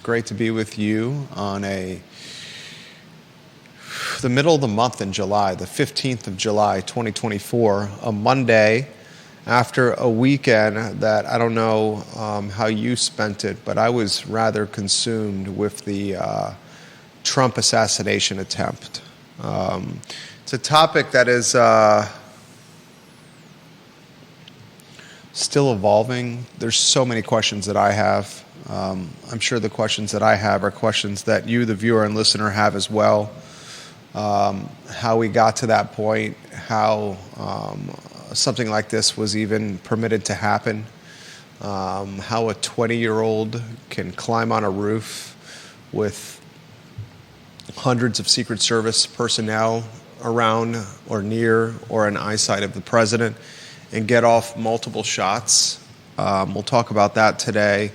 great to be with you on the middle of the month in July, the 15th of July, 2024, a Monday after a weekend that I don't know how you spent it, but I was rather consumed with the Trump assassination attempt. It's a topic that is still evolving. There's so many questions that I have. I'm sure the questions that I have are questions that you, the viewer and listener, have as well. How we got to that point, how something like this was even permitted to happen, how a 20-year-old can climb on a roof with hundreds of Secret Service personnel around or near or in eyesight of the president and get off multiple shots. We'll talk about that today.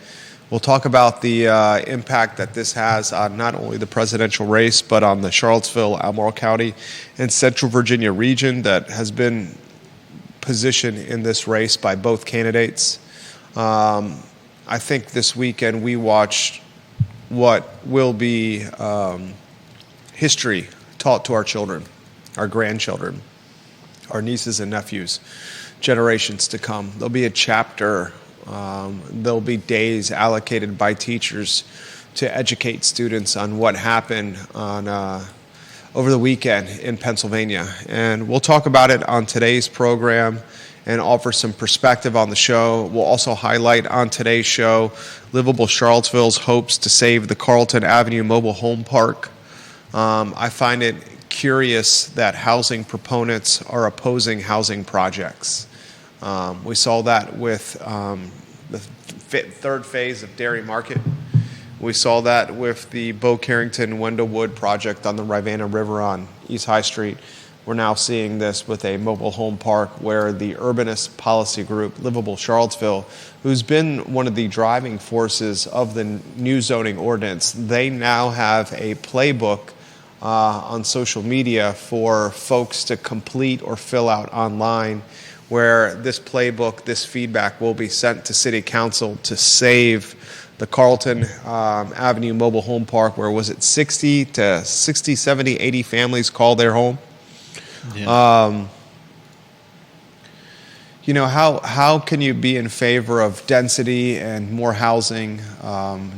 We'll talk about the impact that this has on not only the presidential race, but on the Charlottesville, Albemarle County, and Central Virginia region that has been positioned in this race by both candidates. I think this weekend we watched what will be history taught to our children, our grandchildren, our nieces and nephews, generations to come. There'll be a chapter. There'll be days allocated by teachers to educate students on what happened on over the weekend in Pennsylvania. And we'll talk about it on today's program and offer some perspective on the show. We'll also highlight on today's show Livable Charlottesville's hopes to save the Carlton Avenue mobile home park. I find it curious that housing proponents are opposing housing projects. We saw that with the third phase of Dairy Market. We saw that with the Bo Carrington-Wendellwood project on the Rivanna River on East High Street. We're now seeing this with a mobile home park where the urbanist policy group, Livable Charlottesville, who's been one of the driving forces of the new zoning ordinance, they now have a playbook on social media for folks to complete or fill out online, where this playbook, this feedback will be sent to City Council to save the Carlton Avenue Mobile Home Park, where was it 60 to 60, 70, 80 families call their home? Yeah. How can you be in favor of density and more housing,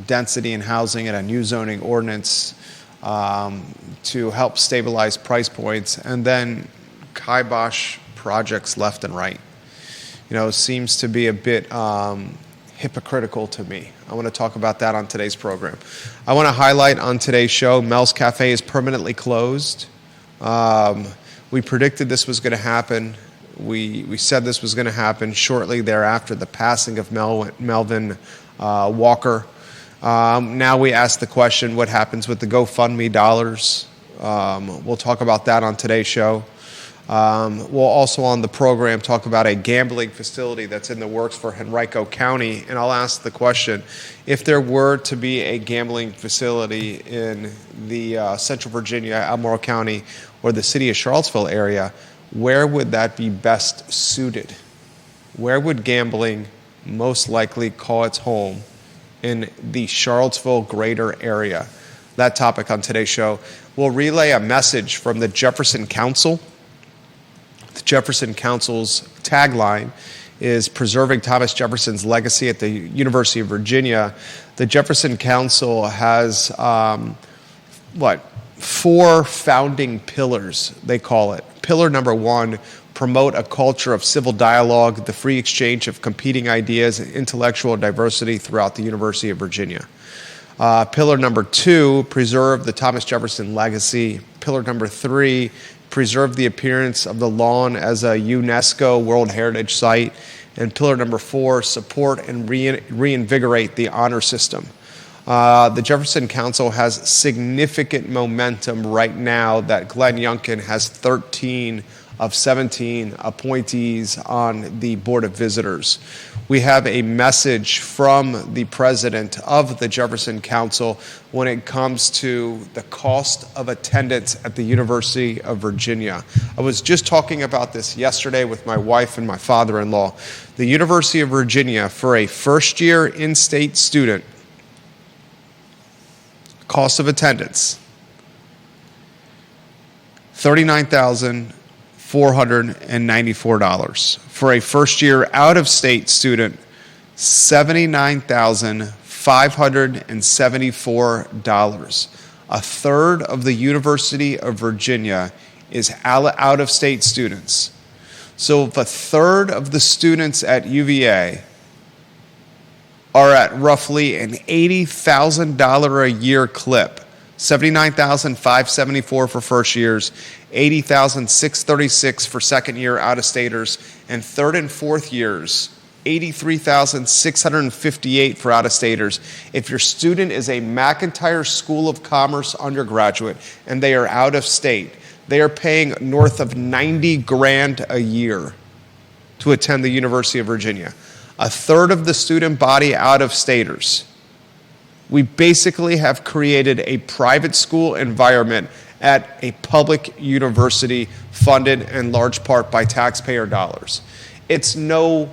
density and housing and a new zoning ordinance to help stabilize price points, and then kibosh projects left and right? Seems to be a bit hypocritical to me. I want to talk about that on today's program. I want to highlight on today's show, Mel's Cafe is permanently closed. We predicted this was going to happen. We said this was going to happen shortly thereafter the passing of Melvin Walker. Now we ask the question, what happens with the GoFundMe dollars? We'll talk about that on today's show. We'll also on the program talk about a gambling facility that's in the works for Henrico County, and I'll ask the question, if there were to be a gambling facility in the Central Virginia, Albemarle County, or the city of Charlottesville area, where would that be best suited? Where would gambling most likely call its home in the Charlottesville greater area? That topic on today's show. We'll relay a message from the Jefferson Council. The Jefferson Council's tagline is preserving Thomas Jefferson's legacy at the University of Virginia. The Jefferson Council has, 4 founding pillars, they call it. Pillar number 1, promote a culture of civil dialogue, the free exchange of competing ideas, and intellectual diversity throughout the University of Virginia. Pillar number 2, preserve the Thomas Jefferson legacy. Pillar number 3, preserve the appearance of the lawn as a UNESCO World Heritage Site. And pillar number 4, support and reinvigorate the honor system. The Jefferson Council has significant momentum right now that Glenn Youngkin has 13 of 17 appointees on the Board of Visitors. We have a message from the president of the Jefferson Council when it comes to the cost of attendance at the University of Virginia. I was just talking about this yesterday with my wife and my father-in-law. The University of Virginia, for a first-year in-state student, cost of attendance, $39,494. For a first-year out-of-state student, $79,574. A third of the University of Virginia is out-of-state students. So if a third of the students at UVA are at roughly an $80,000 a year clip, $79,574 for first years, $80,636 for second year out-of-staters, and third and fourth years, $83,658 for out-of-staters. If your student is a McIntire School of Commerce undergraduate and they are out of state, they are paying north of $90,000 a year to attend the University of Virginia. A third of the student body out-of-staters. We basically have created a private school environment at a public university funded in large part by taxpayer dollars. It's no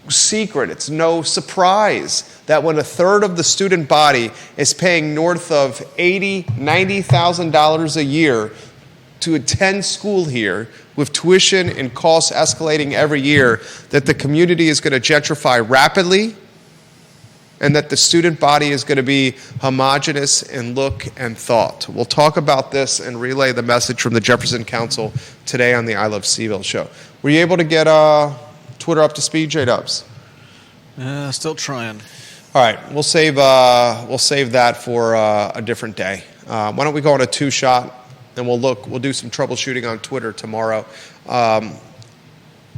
secret, it's no surprise that when a third of the student body is paying north of $80,000, $90,000 a year to attend school here, with tuition and costs escalating every year, that the community is going to gentrify rapidly, and that the student body is going to be homogenous in look and thought. We'll talk about this and relay the message from the Jefferson Council today on the I Love CVille show. Were you able to get Twitter up to speed, J-Dubs? Still trying. All right, we'll save that for a different day. Why don't we go on a two-shot, and we'll do some troubleshooting on Twitter tomorrow. I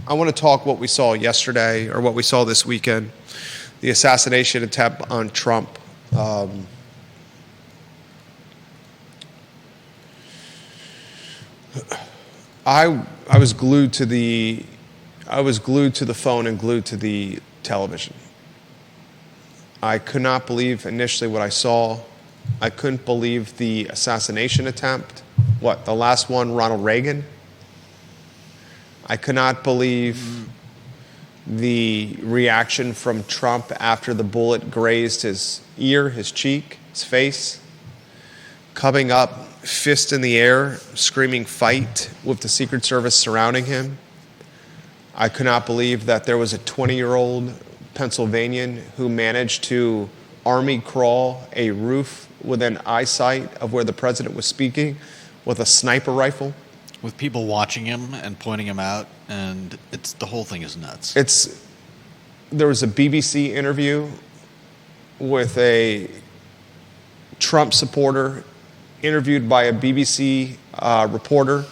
want to talk what we saw yesterday, or what we saw this weekend. The assassination attempt on Trump. I was glued to the phone and glued to the television. I could not believe initially what I saw. I couldn't believe the assassination attempt. The last one, Ronald Reagan? I could not believe the reaction from Trump after the bullet grazed his ear, his cheek, his face. Coming up, fist in the air, screaming fight with the Secret Service surrounding him. I could not believe that there was a 20-year-old Pennsylvanian who managed to army crawl a roof within eyesight of where the president was speaking with a sniper rifle. With people watching him and pointing him out, and the whole thing is nuts. There was a BBC interview with a Trump supporter interviewed by a BBC reporter,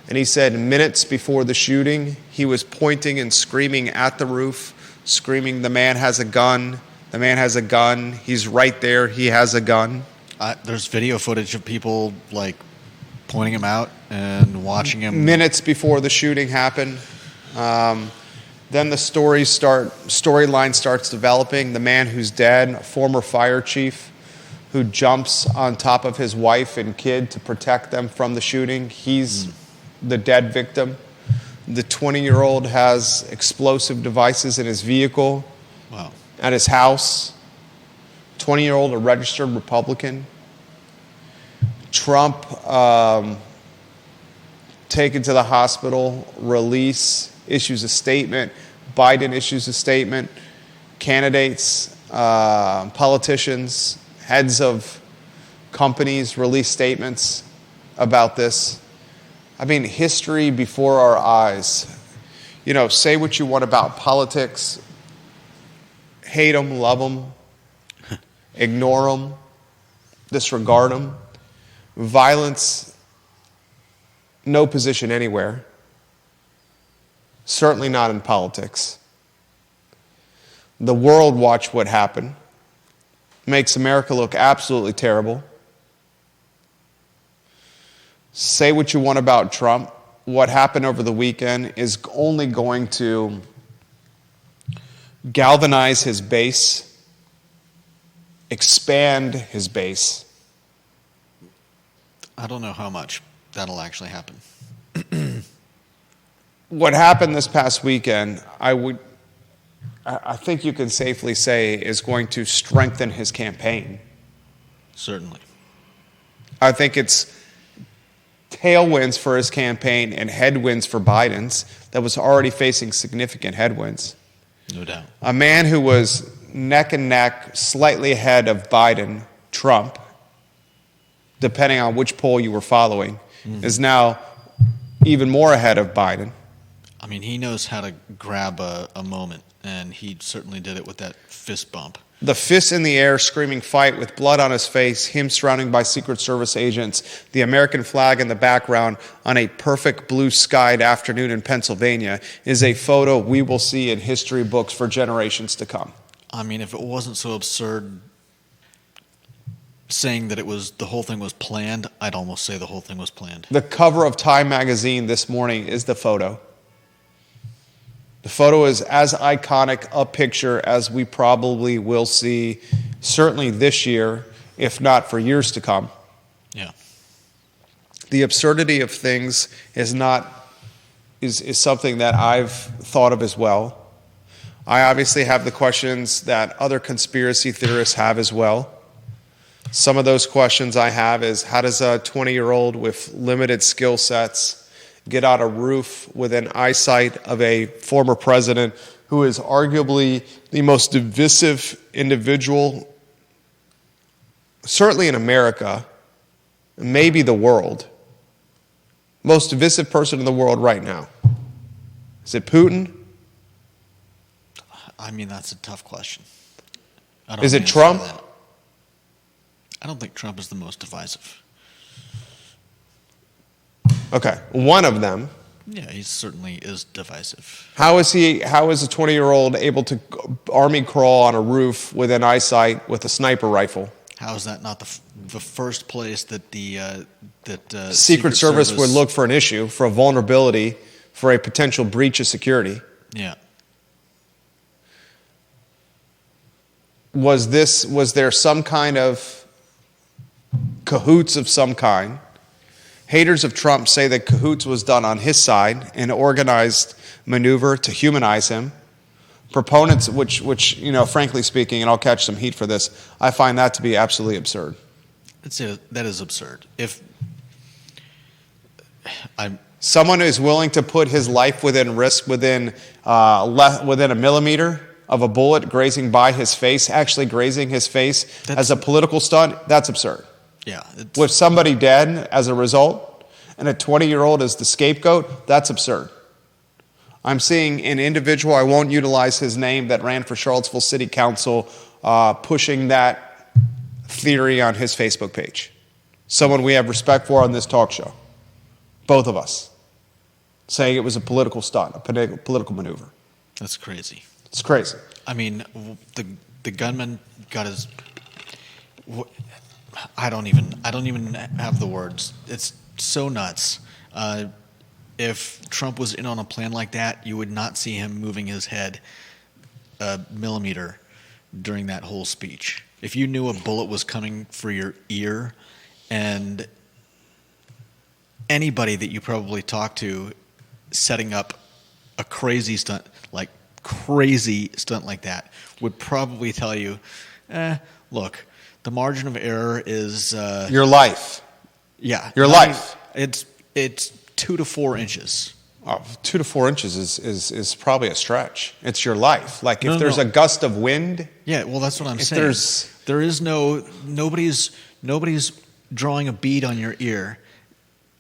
and he said minutes before the shooting, he was pointing and screaming at the roof, screaming, "The man has a gun, the man has a gun, he's right there, he has a gun." There's video footage of people pointing him out and watching him. Minutes before the shooting happened. Then the storyline starts developing. The man who's dead, a former fire chief who jumps on top of his wife and kid to protect them from the shooting. He's the dead victim. The 20-year-old has explosive devices in his vehicle. Wow. At his house. 20-year-old, a registered Republican. Trump taken to the hospital, issues a statement. Biden issues a statement. Candidates, politicians, heads of companies release statements about this. I mean, history before our eyes. Say what you want about politics. Hate them, love them. Ignore them. Disregard them. Violence, no position anywhere. Certainly not in politics. The world watched what happened. Makes America look absolutely terrible. Say what you want about Trump. What happened over the weekend is only going to galvanize his base, expand his base. I don't know how much that'll actually happen. What happened this past weekend, I think you can safely say, is going to strengthen his campaign. Certainly. I think it's tailwinds for his campaign and headwinds for Biden's that was already facing significant headwinds. No doubt. A man who was neck and neck, slightly ahead of Biden, Trump, depending on which poll you were following, is now even more ahead of Biden. I mean, he knows how to grab a moment, and he certainly did it with that fist bump. The fist in the air, screaming fight with blood on his face, him surrounded by Secret Service agents, the American flag in the background on a perfect blue-skied afternoon in Pennsylvania is a photo we will see in history books for generations to come. I mean, if it wasn't so absurd saying that the whole thing was planned, I'd almost say the whole thing was planned. The cover of Time magazine this morning is the photo. The photo is as iconic a picture as we probably will see, certainly this year, if not for years to come. Yeah. The absurdity of things is something that I've thought of as well. I obviously have the questions that other conspiracy theorists have as well. Some of those questions I have is, how does a 20-year-old with limited skill sets get on a roof within eyesight of a former president who is arguably the most divisive individual, certainly in America, maybe the world, most divisive person in the world right now? Is it Putin? I mean, that's a tough question. Is it Trump? I don't think Trump is the most divisive. Okay, one of them. Yeah, he certainly is divisive. How is a 20-year-old able to army crawl on a roof within eyesight with a sniper rifle? How is that not the first place that Secret Service would look for an issue, for a vulnerability, for a potential breach of security? Yeah. Was there some kind of cahoots of some kind? Haters of Trump say that cahoots was done on his side, an organized maneuver to humanize him. Proponents, which frankly speaking, and I'll catch some heat for this, I find that to be absolutely absurd. That is absurd. Someone who is willing to put his life within risk, within a millimeter of a bullet grazing by his face, actually grazing his face as a political stunt, that's absurd. Yeah. With somebody dead as a result, and a 20-year-old as the scapegoat, that's absurd. I'm seeing an individual, I won't utilize his name, that ran for Charlottesville City Council, pushing that theory on his Facebook page. Someone we have respect for on this talk show. Both of us. Saying it was a political stunt, a political maneuver. That's crazy. It's crazy. I mean, the gunman got his... I don't even have the words. It's so nuts. If Trump was in on a plan like that, you would not see him moving his head a millimeter during that whole speech. If you knew a bullet was coming for your ear, and anybody that you probably talked to setting up a crazy stunt like that would probably tell you, look, the margin of error is your life. Yeah, your life. It's 2 to 4 inches. Oh, 2 to 4 inches is probably a stretch. It's your life. Like if there's a gust of wind. Yeah, well, that's what I'm saying. There is nobody's drawing a bead on your ear.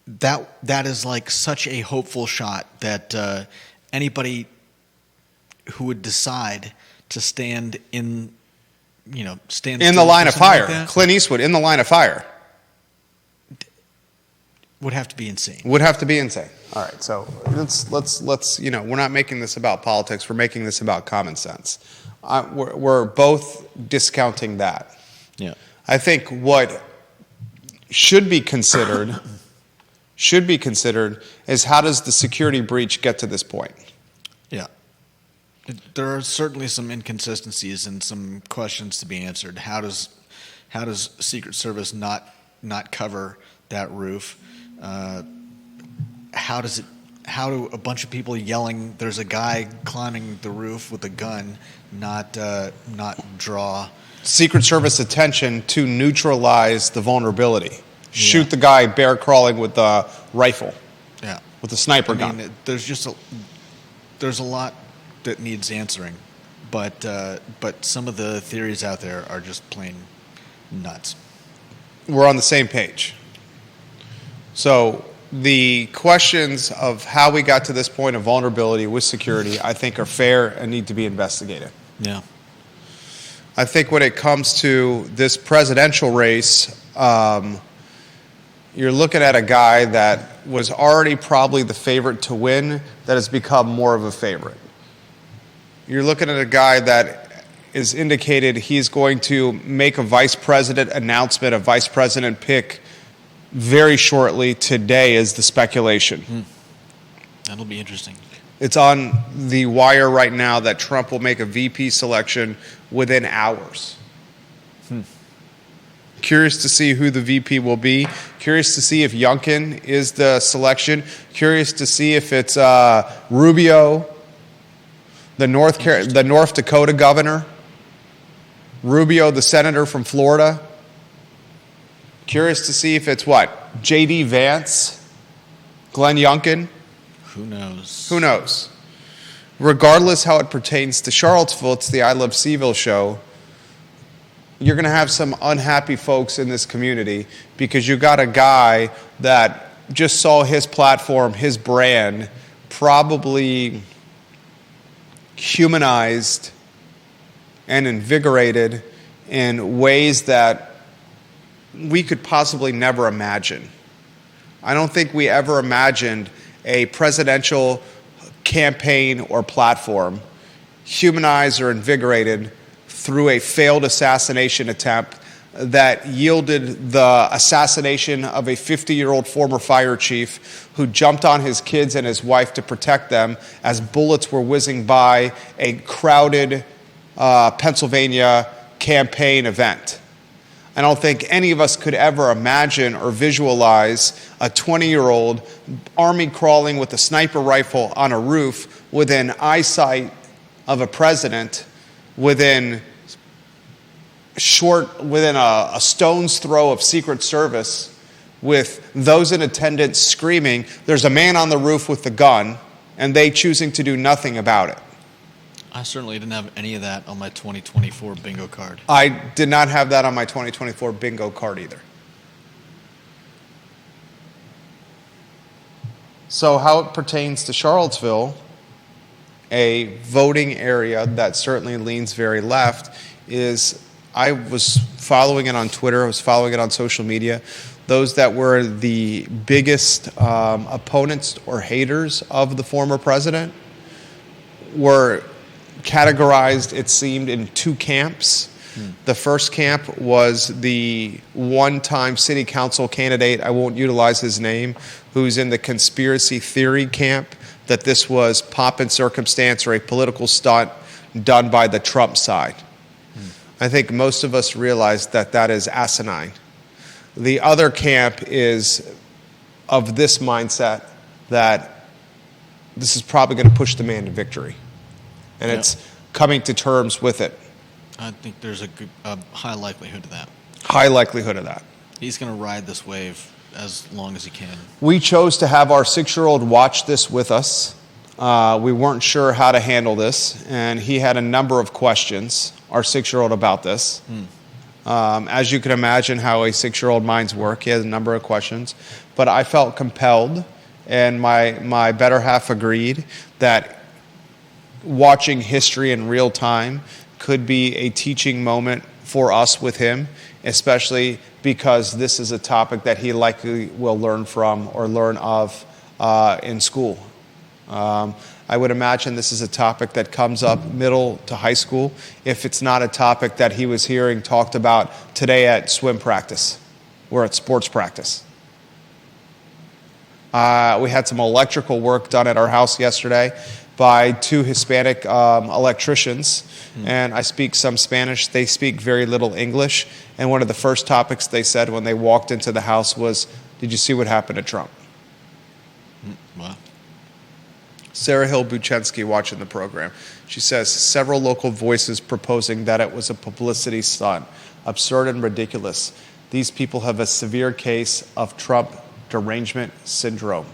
That is like such a hopeful shot that anybody who would decide to stand in the line of fire. Like Clint Eastwood in the line of fire would have to be insane. Would have to be insane. All right, so let's we're not making this about politics. We're making this about common sense. We're both discounting that. Yeah. I think what should be considered is how does the security breach get to this point? Yeah. There are certainly some inconsistencies and some questions to be answered. How does Secret Service not cover that roof? How do a bunch of people yelling, "There's a guy climbing the roof with a gun," not draw Secret Service attention to neutralize the vulnerability? shoot the guy bear crawling with the rifle, with the sniper gun. There's a lot that needs answering, but some of the theories out there are just plain nuts. We're on the same page. So the questions of how we got to this point of vulnerability with security, I think, are fair and need to be investigated. Yeah. I think when it comes to this presidential race, you're looking at a guy that was already probably the favorite to win that has become more of a favorite. You're looking at a guy that is indicated he's going to make a vice president announcement, a vice president pick very shortly. Today is the speculation. That'll be interesting. It's on the wire right now that Trump will make a VP selection within hours. Curious to see who the VP will be. Curious to see if Youngkin is the selection. Curious to see if it's Rubio, the North Dakota governor. Rubio, the senator from Florida. Curious to see if it's what? J.D. Vance? Glenn Youngkin? Who knows? Who knows? Regardless how it pertains to Charlottesville, it's the I Love CVille show. You're going to have some unhappy folks in this community because you got a guy that just saw his platform, his brand, probably humanized and invigorated in ways that we could possibly never imagine. I don't think we ever imagined a presidential campaign or platform humanized or invigorated through a failed assassination attempt that yielded the assassination of a 50-year-old former fire chief who jumped on his kids and his wife to protect them as bullets were whizzing by a crowded Pennsylvania campaign event. I don't think any of us could ever imagine or visualize a 20-year-old army crawling with a sniper rifle on a roof within eyesight of a president, within a stone's throw of Secret Service, with those in attendance screaming, "There's a man on the roof with the gun," and they choosing to do nothing about it. I certainly didn't have any of that on my 2024 bingo card. I did not have that on my 2024 bingo card either. So how it pertains to Charlottesville, a voting area that certainly leans very left, is I was following it on Twitter, I was following it on social media. Those that were the biggest opponents or haters of the former president were categorized, it seemed, in two camps. The first camp was the one-time city council candidate, I won't utilize his name, who's in the conspiracy theory camp, that this was pomp and circumstance or a political stunt done by the Trump side. I think most of us realize that that is asinine. The other camp is of this mindset that this is probably going to push the man to victory. And it's coming to terms with it. I think there's a high likelihood of that. High likelihood of that. He's going to ride this wave as long as he can. We chose to have our 6-year-old watch this with us. We weren't sure how to handle this, and he had a number of questions, our 6-year-old, about this. As you can imagine how a 6-year-old minds work, he has a number of questions. But I felt compelled, and my better half agreed, that watching history in real time could be a teaching moment for us with him, especially because this is a topic that he likely will learn from or learn of in school. I would imagine this is a topic that comes up middle to high school, if it's not a topic that he was hearing talked about today at swim practice or at sports practice. We had some electrical work done at our house yesterday by 2 Hispanic electricians, and I speak some Spanish. They speak very little English, and one of the first topics they said when they walked into the house was, "Did you see what happened to Trump?" Wow. Sarah Hill Buchensky watching the program. She says, "Several local voices proposing that it was a publicity stunt. Absurd and ridiculous. These people have a severe case of Trump derangement syndrome.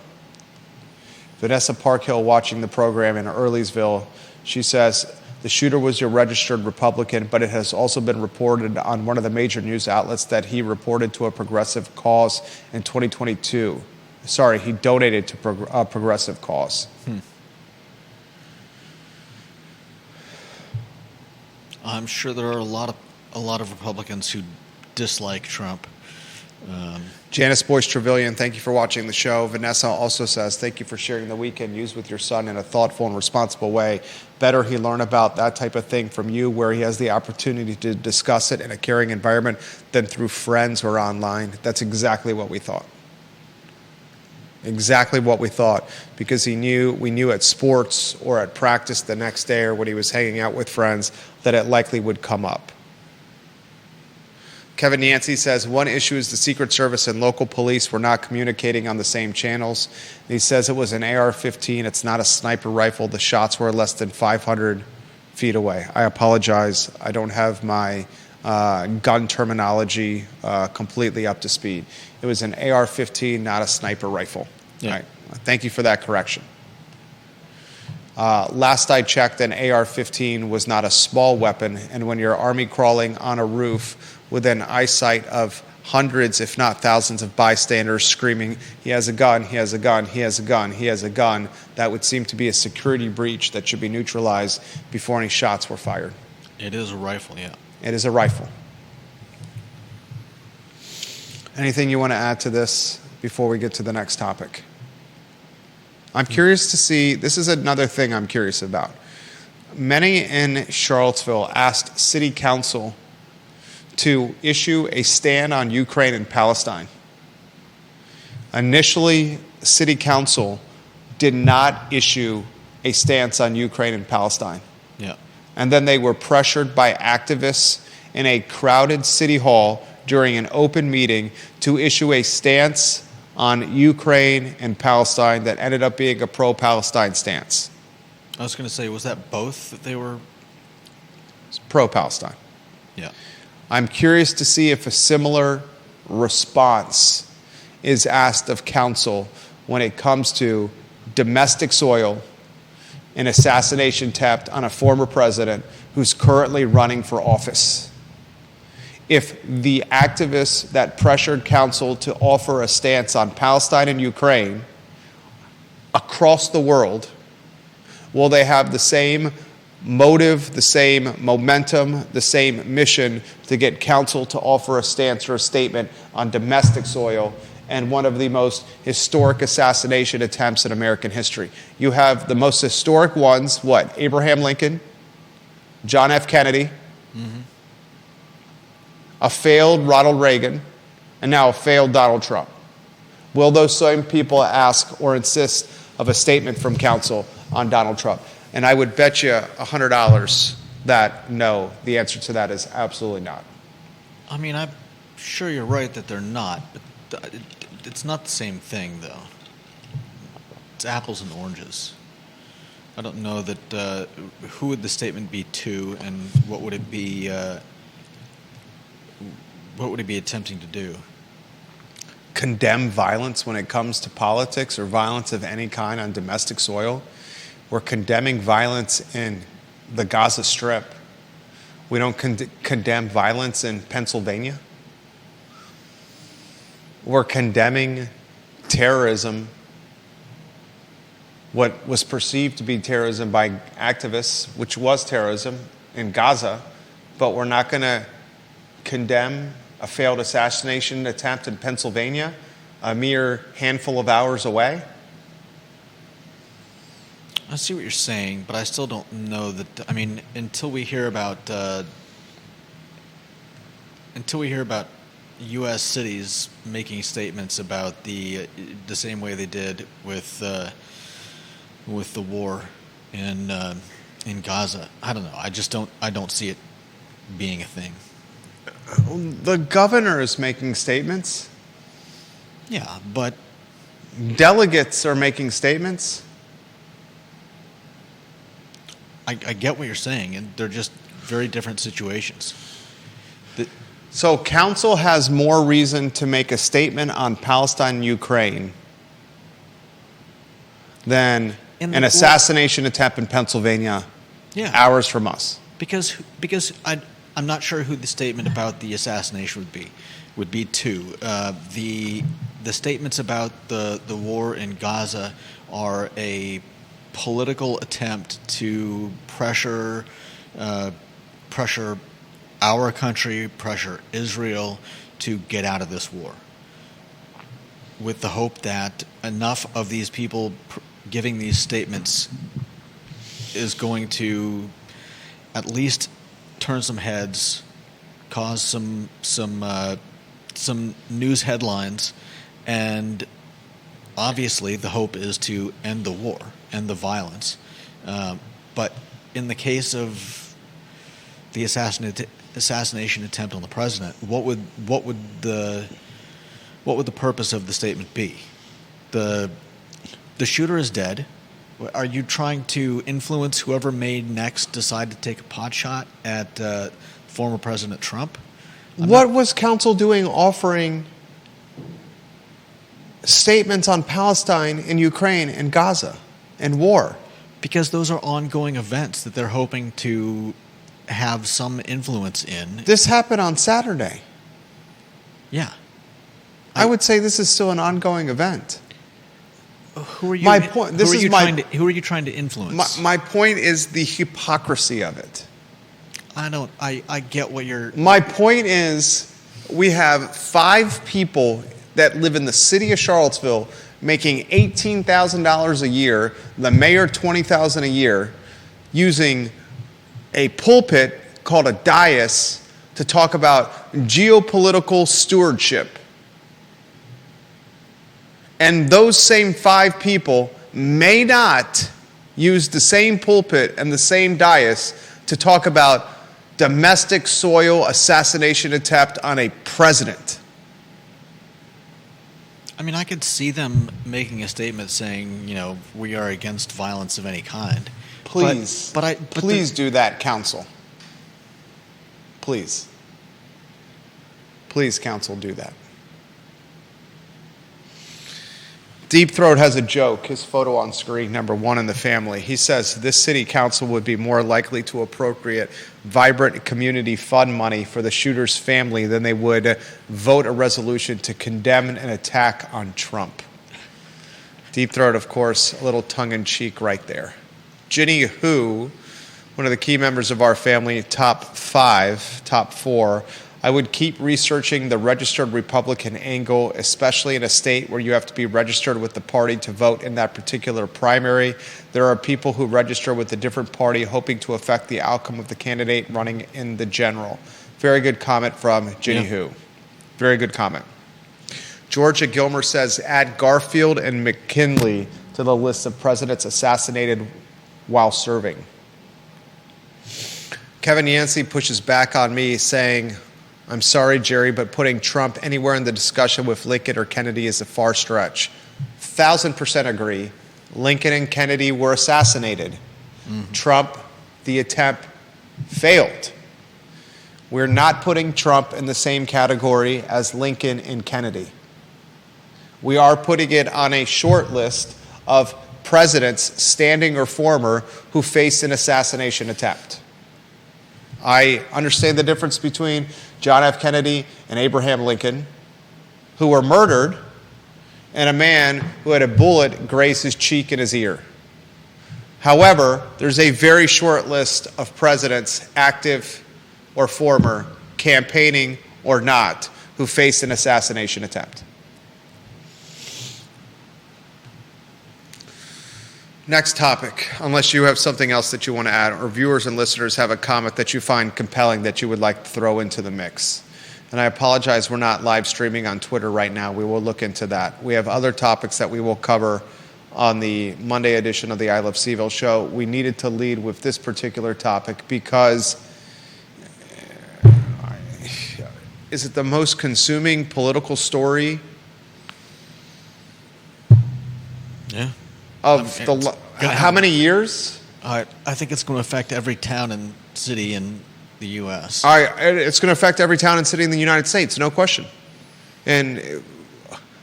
Vanessa Parkhill, watching the program in Earlysville, she says, the shooter was your registered Republican, but it has also been reported on one of the major news outlets that he reported to a progressive cause in 2022. Sorry, he donated to a progressive cause. I'm sure there are a lot of Republicans who dislike Trump. Janice Boyce Trevelyan, thank you for watching the show. Vanessa also says, thank you for sharing the weekend news with your son in a thoughtful and responsible way. Better he learn about that type of thing from you, where he has the opportunity to discuss it in a caring environment, than through friends or online. That's exactly what we thought. Exactly what we thought, because we knew at sports or at practice the next day or when he was hanging out with friends that it likely would come up. Kevin Yancey says, one issue is the Secret Service and local police were not communicating on the same channels. He says it was an AR-15. It's not a sniper rifle. The shots were less than 500 feet away. I apologize. I don't have my gun terminology completely up to speed. It was an AR-15, not a sniper rifle. Yeah. Right. Thank you for that correction. Last I checked, an AR-15 was not a small weapon, and when you're army crawling on a roof within eyesight of hundreds, if not thousands, of bystanders screaming, he has a gun, he has a gun, he has a gun, he has a gun, that would seem to be a security breach that should be neutralized before any shots were fired. It is a rifle, yeah. It is a rifle. Anything you want to add to this before we get to the next topic? I'm curious to see, this is another thing I'm curious about. Many in Charlottesville asked City Council to issue a stand on Ukraine and Palestine. Initially, City Council did not issue a stance on Ukraine and Palestine. Yeah. And then they were pressured by activists in a crowded city hall during an open meeting to issue a stance on Ukraine and Palestine that ended up being a pro-Palestine stance. I was going to say, was that both that they were? It's pro-Palestine. Yeah. I'm curious to see if a similar response is asked of council when it comes to domestic soil, an assassination attempt on a former president who's currently running for office. If the activists that pressured council to offer a stance on Palestine and Ukraine across the world, will they have the same motive, the same momentum, the same mission to get council to offer a stance or a statement on domestic soil and one of the most historic assassination attempts in American history? You have the most historic ones, what? Abraham Lincoln, John F. Kennedy, a failed Ronald Reagan, and now a failed Donald Trump. Will those same people ask or insist of a statement from council on Donald Trump? And I would bet you $100 that no, the answer to that is absolutely not. I mean, I'm sure you're right that they're not, but it's not the same thing, though. It's apples and oranges. I don't know that who would the statement be to, and what would it be? What would it be attempting to do? Condemn violence when it comes to politics or violence of any kind on domestic soil. We're condemning violence in the Gaza Strip. We don't condemn violence in Pennsylvania. We're condemning terrorism, what was perceived to be terrorism by activists, which was terrorism in Gaza, but we're not going to condemn a failed assassination attempt in Pennsylvania, a mere handful of hours away. I see what you're saying, but I still don't know that. I mean, until we hear about U.S. cities making statements about the same way they did with the war in Gaza, I don't know. I don't see it being a thing. The governor is making statements. Yeah, but Delegates are making statements. I get what you're saying, and they're just very different situations. So counsel has more reason to make a statement on Palestine and Ukraine than an assassination attempt in Pennsylvania hours from us. Because I'm not sure who the statement about the assassination would be to. The statements about the war in Gaza are a political attempt to pressure our country, pressure Israel to get out of this war, with the hope that enough of these people giving these statements is going to at least turn some heads, cause some news headlines, and obviously the hope is to end the war, end the violence. But in the case of the assassination attempt on the president, what would the purpose of the statement be? The shooter is dead. Are you trying to influence whoever may next decide to take a pot shot at former President Trump? What was counsel doing offering statements on Palestine and Ukraine and Gaza and war? Because those are ongoing events that they're hoping to have some influence in. This happened on Saturday. Yeah. I would say this is still an ongoing event. Who are you? Who are you trying to influence? My point is the hypocrisy of it. I get what you're. My point is, we have 5 people that live in the city of Charlottesville making $18,000 a year, the mayor $20,000 a year, using a pulpit called a dais to talk about geopolitical stewardship. And those same 5 people may not use the same pulpit and the same dais to talk about domestic soil assassination attempt on a president. I mean, I could see them making a statement saying, we are against violence of any kind. Please, please do that, counsel. Please. Please, counsel, do that. Deep Throat has a joke, his photo on screen, number 1 in the family. He says this city council would be more likely to appropriate vibrant community fund money for the shooter's family than they would vote a resolution to condemn an attack on Trump. Deep Throat, of course, a little tongue-in-cheek right there. Ginny Hu, one of the key members of our family, top 4, I would keep researching the registered Republican angle, especially in a state where you have to be registered with the party to vote in that particular primary. There are people who register with a different party hoping to affect the outcome of the candidate running in the general. Very good comment from Ginny Hu. Very good comment. Georgia Gilmer says, add Garfield and McKinley to the list of presidents assassinated while serving. Kevin Yancey pushes back on me saying, I'm sorry, Jerry, but putting Trump anywhere in the discussion with Lincoln or Kennedy is a far stretch. 1,000% agree. Lincoln and Kennedy were assassinated. Mm-hmm. Trump, the attempt failed. We're not putting Trump in the same category as Lincoln and Kennedy. We are putting it on a short list of presidents, standing or former, who faced an assassination attempt. I understand the difference between John F. Kennedy and Abraham Lincoln, who were murdered, and a man who had a bullet graze his cheek and his ear. However, there's a very short list of presidents, active or former, campaigning or not, who faced an assassination attempt. Next topic, unless you have something else that you want to add, or viewers and listeners have a comment that you find compelling that you would like to throw into the mix. And I apologize, we're not live streaming on Twitter right now. We will look into that. We have other topics that we will cover on the Monday edition of the I Love CVille Show. We needed to lead with this particular topic because is it the most consuming political story? Yeah. Of how many years? I think it's going to affect every town and city in the U.S. It's going to affect every town and city in the United States, no question. And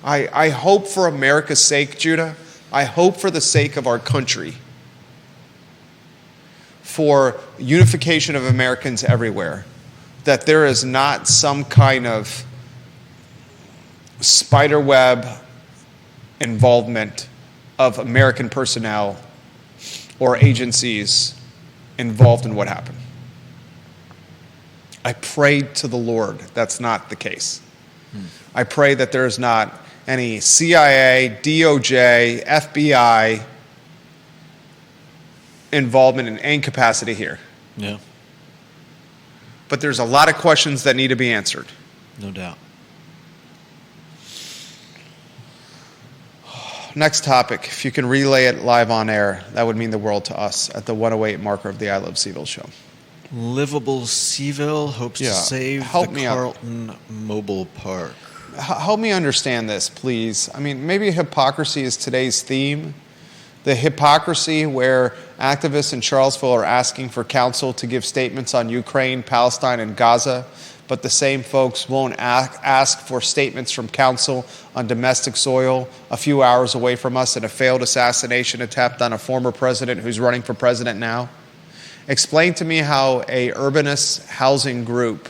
I hope for America's sake, Judah, I hope for the sake of our country, for unification of Americans everywhere, that there is not some kind of spiderweb involvement of American personnel or agencies involved in what happened. I pray to the Lord that's not the case. I pray that there is not any CIA, DOJ, FBI involvement in any capacity here. Yeah. But there's a lot of questions that need to be answered. No doubt. Next topic. If you can relay it live on air, that would mean the world to us at the 108 marker of the I Love CVille show. Livable CVille hopes to save help the me out. Carlton Mobile Park. Help me understand this, please. I mean, maybe hypocrisy is today's theme. The hypocrisy where activists in Charlottesville are asking for counsel to give statements on Ukraine, Palestine, and Gaza, but the same folks won't ask for statements from counsel on domestic soil a few hours away from us in a failed assassination attempt on a former president who's running for president now. Explain to me how a urbanist housing group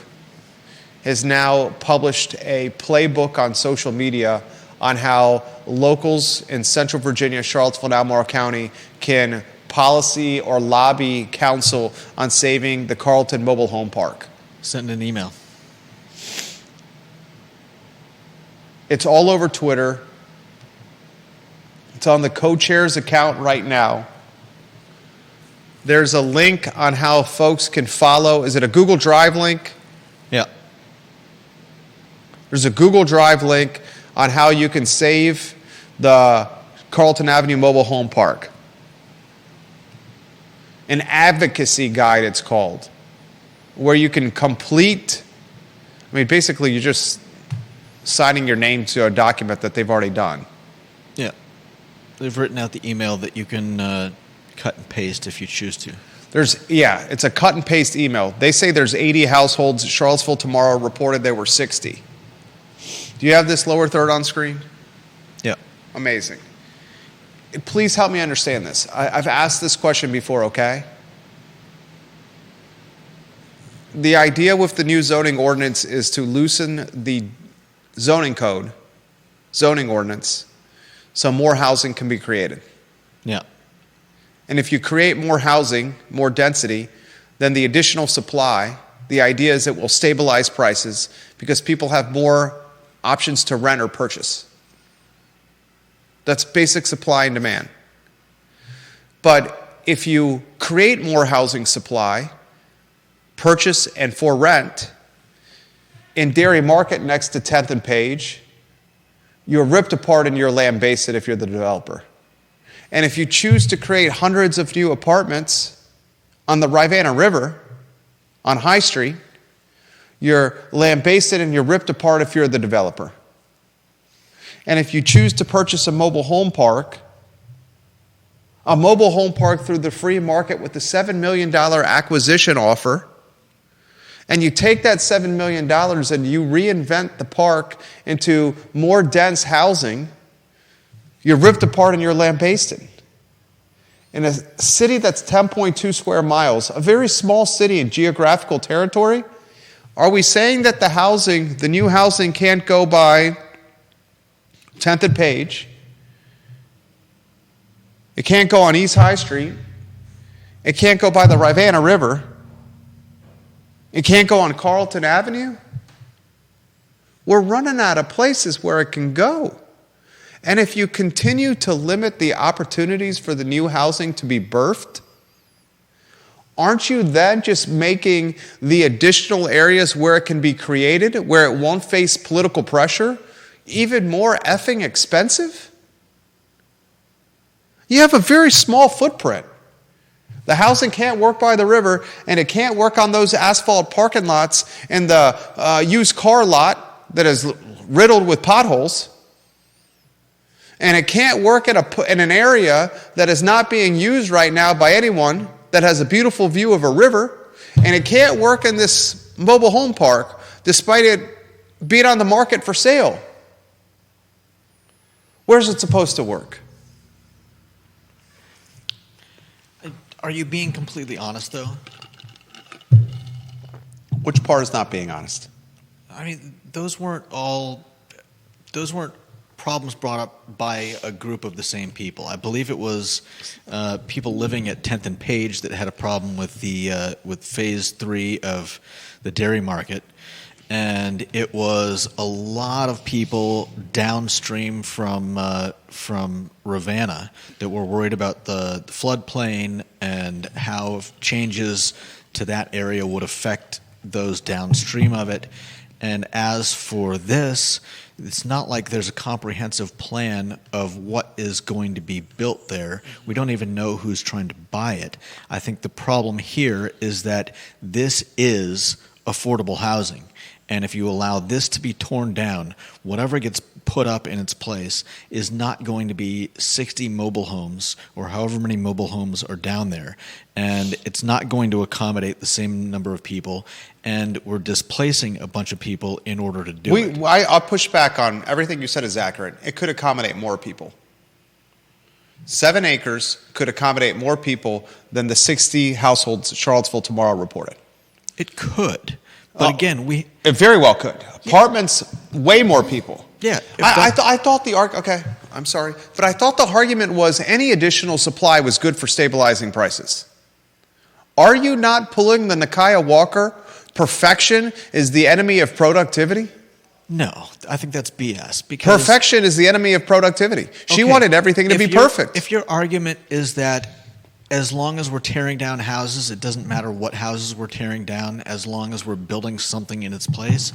has now published a playbook on social media on how locals in Central Virginia, Charlottesville, and Albemarle County can policy or lobby council on saving the Carlton Mobile Home Park. Send an email. It's all over Twitter. It's on the co-chair's account right now. There's a link on how folks can follow. Is it a Google Drive link? Yeah. There's a Google Drive link on how you can save the Carlton Avenue Mobile Home Park. An advocacy guide, it's called, where you can complete, basically you're just signing your name to a document that they've already done. Yeah. They've written out the email that you can cut and paste if you choose to. It's a cut and paste email. They say there's 80 households. Charlottesville tomorrow reported there were 60. Do you have this lower third on screen? Yeah. Amazing. Please help me understand this. I've asked this question before, okay? The idea with the new zoning ordinance is to loosen the zoning code, zoning ordinance, so more housing can be created. Yeah. And if you create more housing, more density, then the additional supply, the idea is it will stabilize prices because people have more options to rent or purchase. That's basic supply and demand. But if you create more housing supply, purchase and for rent, in Dairy Market next to 10th and Page, you're ripped apart and you're lambasted if you're the developer. And if you choose to create hundreds of new apartments on the Rivanna River, on High Street, you're lambasted and you're ripped apart if you're the developer. And if you choose to purchase a mobile home park through the free market with the $7 million acquisition offer, and you take that $7 million and you reinvent the park into more dense housing, you're ripped apart and you're lambasted. In a city that's 10.2 square miles, a very small city in geographical territory, are we saying that the new housing can't go by 10th and Page? It can't go on East High Street. It can't go by the Rivanna River. It can't go on Carlton Avenue. We're running out of places where it can go. And if you continue to limit the opportunities for the new housing to be birthed, aren't you then just making the additional areas where it can be created, where it won't face political pressure, even more effing expensive? You have a very small footprint. The housing can't work by the river, and it can't work on those asphalt parking lots and the used car lot that is riddled with potholes. And it can't work in an area that is not being used right now by anyone that has a beautiful view of a river. and it can't work in this mobile home park despite it being on the market for sale. Where's it supposed to work? Are you being completely honest, though? Which part is not being honest? I mean, those weren't problems brought up by a group of the same people. I believe it was people living at 10th and Page that had a problem with the with Phase 3 of the dairy market, and it was a lot of people downstream from Ravenna that were worried about the floodplain and how changes to that area would affect those downstream of it. And as for this, it's not like there's a comprehensive plan of what is going to be built there. We don't even know who's trying to buy it. I think the problem here is that this is affordable housing. And if you allow this to be torn down, whatever gets put up in its place is not going to be 60 mobile homes or however many mobile homes are down there. And it's not going to accommodate the same number of people. And we're displacing a bunch of people in order to do it. I'll push back on everything you said is accurate. It could accommodate more people. 7 acres could accommodate more people than the 60 households Charlottesville Tomorrow reported. It could. But again, it very well could. Apartments, way more people. Yeah. I thought okay, I'm sorry. But I thought the argument was any additional supply was good for stabilizing prices. Are you not pulling the Nakia Walker, perfection is the enemy of productivity? No, I think that's BS. Because perfection is the enemy of productivity. She wanted everything to be perfect. If your argument is that as long as we're tearing down houses, it doesn't matter what houses we're tearing down, as long as we're building something in its place.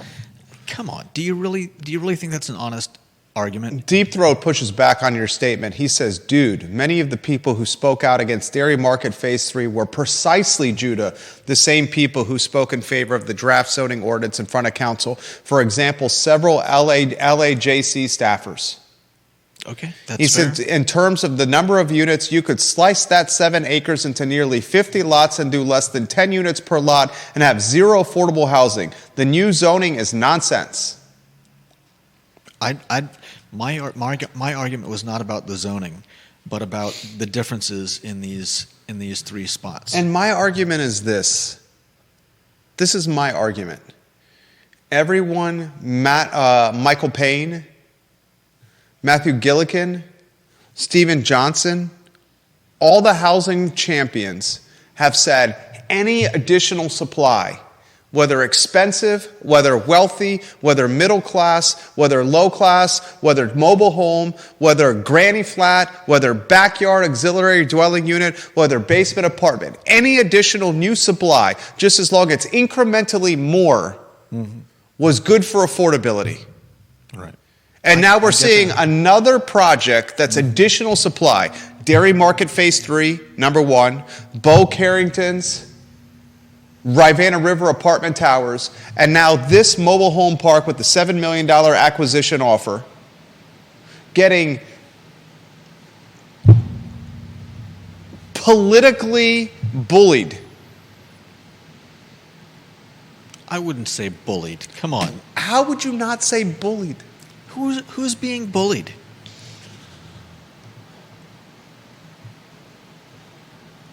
Come on, do you really think that's an honest argument? Deep Throat pushes back on your statement. He says, dude, many of the people who spoke out against dairy market phase 3 were precisely, Judah, the same people who spoke in favor of the draft zoning ordinance in front of council. For example, several LAJC staffers. Okay, that's He said, in terms of the number of units, you could slice that 7 acres into nearly 50 lots and do less than 10 units per lot and have zero affordable housing. The new zoning is nonsense. My argument was not about the zoning, but about the differences in these 3 spots. And my argument is this. This is my argument. Everyone, Michael Payne, Matthew Gillikin, Stephen Johnson, all the housing champions have said any additional supply, whether expensive, whether wealthy, whether middle class, whether low class, whether mobile home, whether granny flat, whether backyard auxiliary dwelling unit, whether basement apartment, any additional new supply, just as long as it's incrementally more, was good for affordability. Right. And now we're seeing another project that's additional supply. Dairy Market Phase 3, number 1. Bo Carrington's Rivanna River Apartment Towers. And now this mobile home park with the $7 million acquisition offer getting politically bullied. I wouldn't say bullied. Come on. How would you not say bullied? Who's being bullied?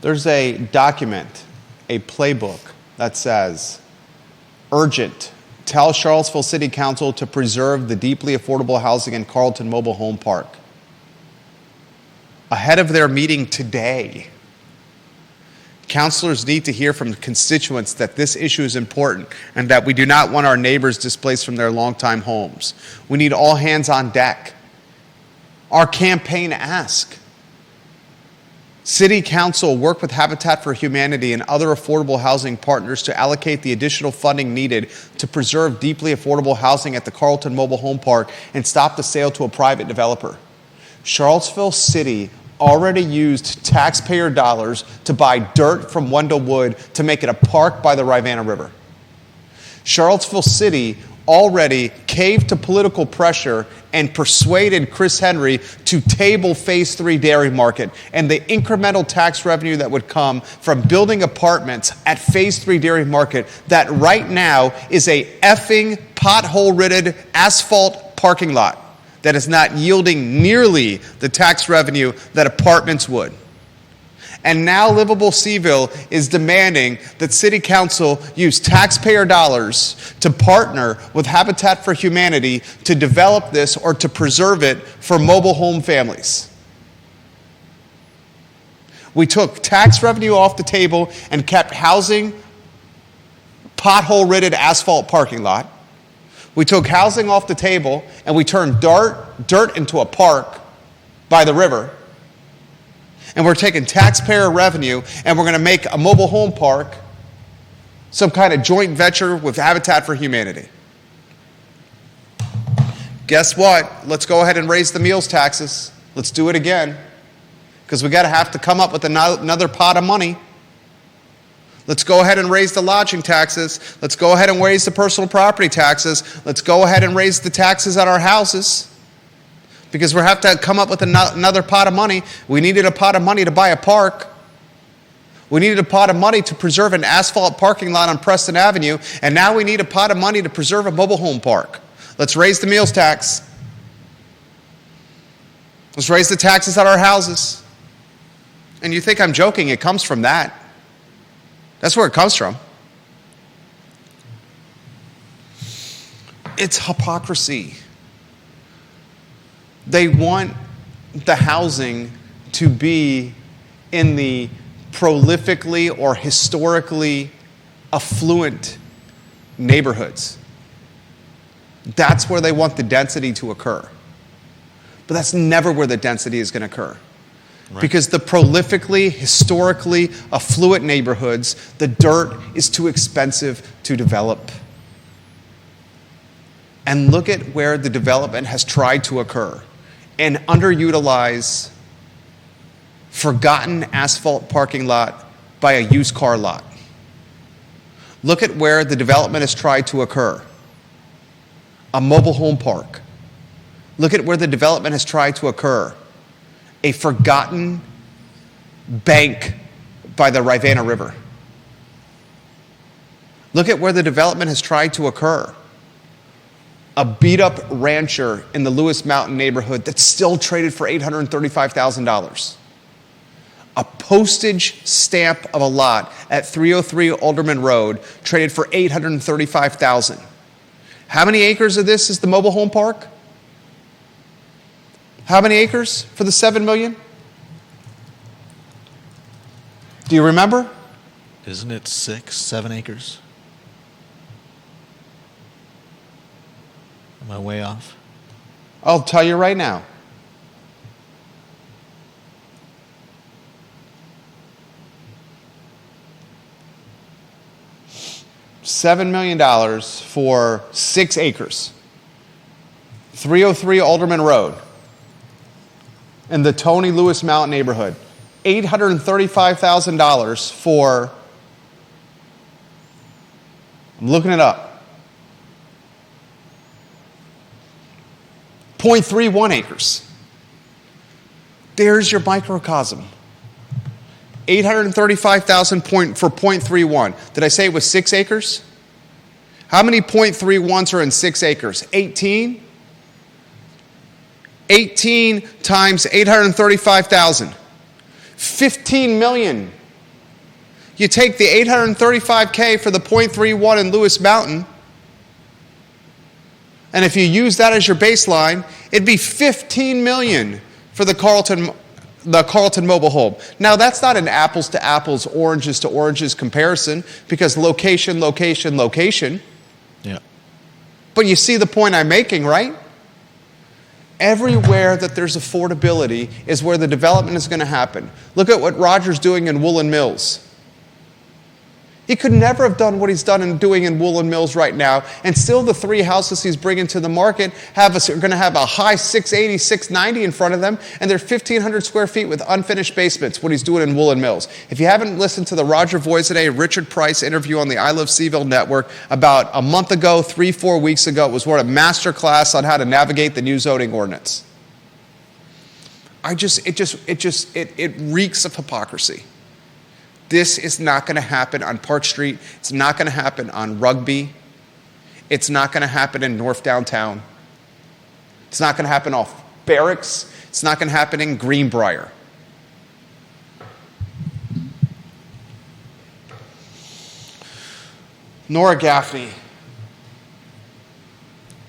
There's a document, a playbook that says, urgent, tell Charlottesville City Council to preserve the deeply affordable housing in Carlton Mobile Home Park. Ahead of their meeting today, councilors need to hear from constituents that this issue is important and that we do not want our neighbors displaced from their longtime homes. We need all hands on deck. Our campaign asks, City Council work with Habitat for Humanity and other affordable housing partners to allocate the additional funding needed to preserve deeply affordable housing at the Carlton Mobile Home Park and stop the sale to a private developer. Charlottesville City already used taxpayer dollars to buy dirt from Wendell Wood to make it a park by the Rivanna River. Charlottesville City already caved to political pressure and persuaded Chris Henry to table Phase 3 dairy market and the incremental tax revenue that would come from building apartments at Phase 3 dairy market that right now is a effing pothole-ridden asphalt parking lot that is not yielding nearly the tax revenue that apartments would. And now Livable CVille is demanding that City Council use taxpayer dollars to partner with Habitat for Humanity to develop this or to preserve it for mobile home families. We took tax revenue off the table and kept housing pothole-ridden asphalt parking lot. We took housing off the table and we turned dirt into a park by the river. And we're taking taxpayer revenue and we're going to make a mobile home park some kind of joint venture with Habitat for Humanity. Guess what? Let's go ahead and raise the meals taxes. Let's do it again. Because we got to have to come up with another pot of money. Let's go ahead and raise the lodging taxes. Let's go ahead and raise the personal property taxes. Let's go ahead and raise the taxes on our houses. Because we have to come up with another pot of money. We needed a pot of money to buy a park. We needed a pot of money to preserve an asphalt parking lot on Preston Avenue. And now we need a pot of money to preserve a mobile home park. Let's raise the meals tax. Let's raise the taxes on our houses. And you think I'm joking, it comes from that. That's where it comes from. It's hypocrisy. They want the housing to be in the prolifically or historically affluent neighborhoods. That's where they want the density to occur. But that's never where the density is going to occur. Right. Because the prolifically, historically affluent neighborhoods, the dirt is too expensive to develop. And look at where the development has tried to occur. An underutilized, forgotten asphalt parking lot by a used car lot. Look at where the development has tried to occur. A mobile home park. Look at where the development has tried to occur. A forgotten bank by the Rivanna River. Look at where the development has tried to occur. A beat-up rancher in the Lewis Mountain neighborhood that's still traded for $835,000. A postage stamp of a lot at 303 Alderman Road traded for $835,000. How many acres of this is the mobile home park? How many acres for the $7 million? Do you remember? Isn't it 6, 7 acres? Am I way off? I'll tell you right now. $7 million for 6 acres. 303 Alderman Road in the Tony Lewis Mountain neighborhood. $835,000 for, I'm looking it up, 0.31 acres. There's your microcosm. $835,000 for 0.31. Did I say it was 6 acres? How many 0.31s are in 6 acres? 18? 18 times 835,000. 15 million. You take the 835K for the 0.31 in Lewis Mountain, and if you use that as your baseline, it'd be 15 million for the Carlton mobile home. Now, that's not an apples to apples, oranges to oranges comparison, because location, location, location. Yeah. But you see the point I'm making, right? Everywhere that there's affordability is where the development is going to happen. Look at what Roger's doing in Woolen Mills. He could never have done what he's done and doing in Woolland Mills right now, and still the 3 houses he's bringing to the market are going to have a high 680, 690 in front of them, and they're 1,500 square feet with unfinished basements, what he's doing in Woolland Mills. If you haven't listened to the Roger Voisinay, Richard Price interview on the I Love CVille Network about a month ago, 3-4 weeks ago, it was what a master class on how to navigate the new zoning ordinance. It reeks of hypocrisy. This is not going to happen on Park Street. It's not going to happen on Rugby. It's not going to happen in North Downtown. It's not going to happen off Barracks. It's not going to happen in Greenbrier. Nora Gaffney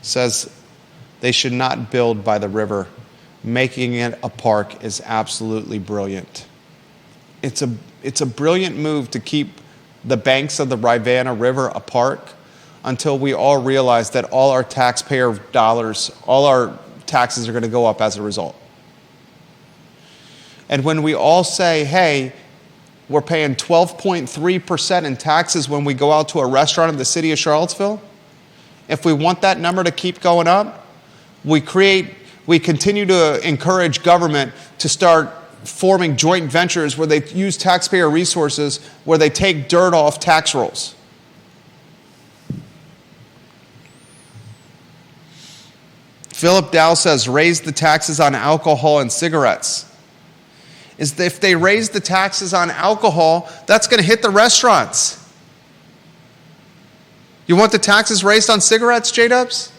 says they should not build by the river. Making it a park is absolutely brilliant. It's a brilliant move to keep the banks of the Rivanna River a park until we all realize that all our taxpayer dollars, all our taxes are going to go up as a result. And when we all say, hey, we're paying 12.3% in taxes when we go out to a restaurant in the city of Charlottesville, if we want that number to keep going up, we continue to encourage government to start forming joint ventures where they use taxpayer resources, where they take dirt off tax rolls. Philip Dow says, raise the taxes on alcohol and cigarettes. If they raise the taxes on alcohol, that's going to hit the restaurants. You want the taxes raised on cigarettes, J-Dubs?